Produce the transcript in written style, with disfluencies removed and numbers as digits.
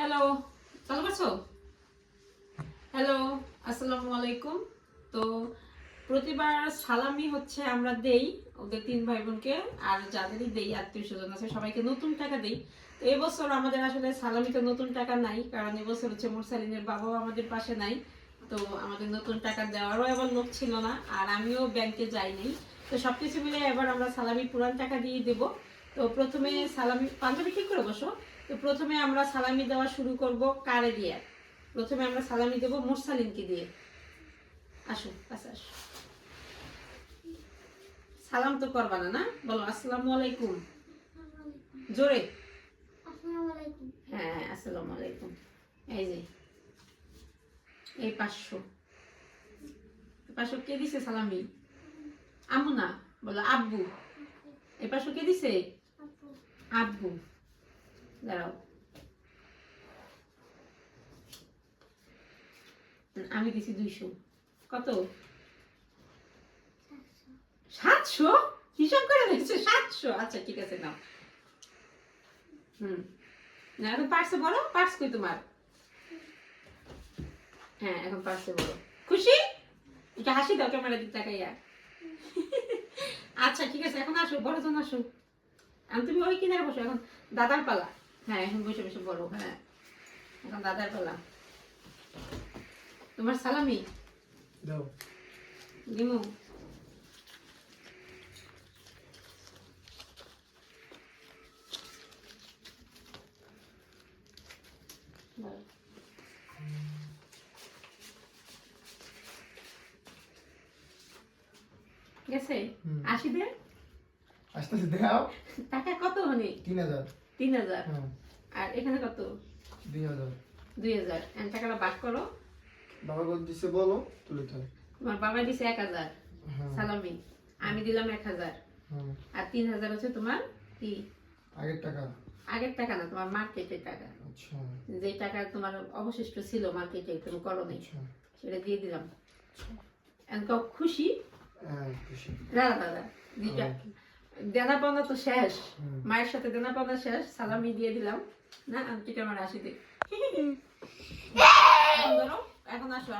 Hello, চালু করছো? Hello, আসসালামু আলাইকুম। তো প্রতিবার সালামি হচ্ছে আমরা দেই ওদের তিন ভাই বোনকে, আর যাদেরই দেই আত্মীয় স্বজন আছে সবাইকে নতুন টাকা দেই। তো এবছর আমাদের আসলে সালামিতে নতুন টাকা নাই, কারণ এবছর হচ্ছে মুরসালিনের বাবাও আমাদের পাশে নাই। তো আমাদের নতুন টাকা দেওয়ারও এবার লোক ছিল না, আর আমিও ব্যাংকে যাই নাই। তো সবকিছু মিলে এবার আমরা সালামি পুরান টাকা দিয়ে দেবো। তো প্রথমে সালামি, পাঞ্জাবি ঠিক করে বসো। তো প্রথমে আমরা সালামি দেওয়া শুরু করব কারে দিয়ে। প্রথমে আমরা সালামি দেব মুরসালিনকে দিয়ে। আসো কাছে আসো। সালাম তো করবা না, না? বলো আসসালামু আলাইকুম জোরে। হ্যাঁ, আসসালামু আলাইকুম। এই যে এই 500 500 কে দিছে সালামি? আম্মু না, বলো আব্বু। এই 500 কে দিছে? আব্বু। দাঁড়াও, আমি দিছি 200। কত? 700? হিসাব করে দেখছে 700। আচ্ছা ঠিক আছে, নাও। না, এখন পার্সে বলো, পার্স কই তোমার? হ্যাঁ, এখন পার্সে বলো। খুশি? এটা হাসি দাও ক্যামেরা দিক তাকাইয়া। আচ্ছা ঠিক আছে, এখন আসো, বড় জন আসো। এখন তুমি ওই কিনারে বসো, এখন দাদার পালা। হ্যাঁ, এখন বসে বসে বলো। হ্যাঁ, এখন দাদার পালা। তোমার সালামি দাও। দিমু। গেছে? আসি দে। আস্তে আস্তে দাও। টাকা কত হনি? 3000। 3000। হ্যাঁ, আর এখানে কত? 2000। 2000। এখন টাকাটা ভাগ করো। বাবা কত দিছে বলো, তুলে দাও। তোমার বাবা দিছে 1000 হ্যাঁ। সালামি, আমি দিলাম 1000, হ্যাঁ, আর 3000 হচ্ছে তোমার কি? আগের টাকা। আগের টাকা না, তোমার মার্কেটের টাকা। আচ্ছা যে টাকা তোমার অবশিষ্ট ছিল মার্কেটে, তুমি করো নাই, আচ্ছা। সেটা দিয়ে দিলাম। এখন কও খুশি? হ্যাঁ, খুশি। দাদা দাদা দুইটা দেনা পাওনা তো শেষ। হুম। মায়ের সাথে দেনা পাওনা শেষ, সালামি দিয়ে দিলাম। না আন্টিকে আমার আসি দিই। এখন ধরো, এখন আসো।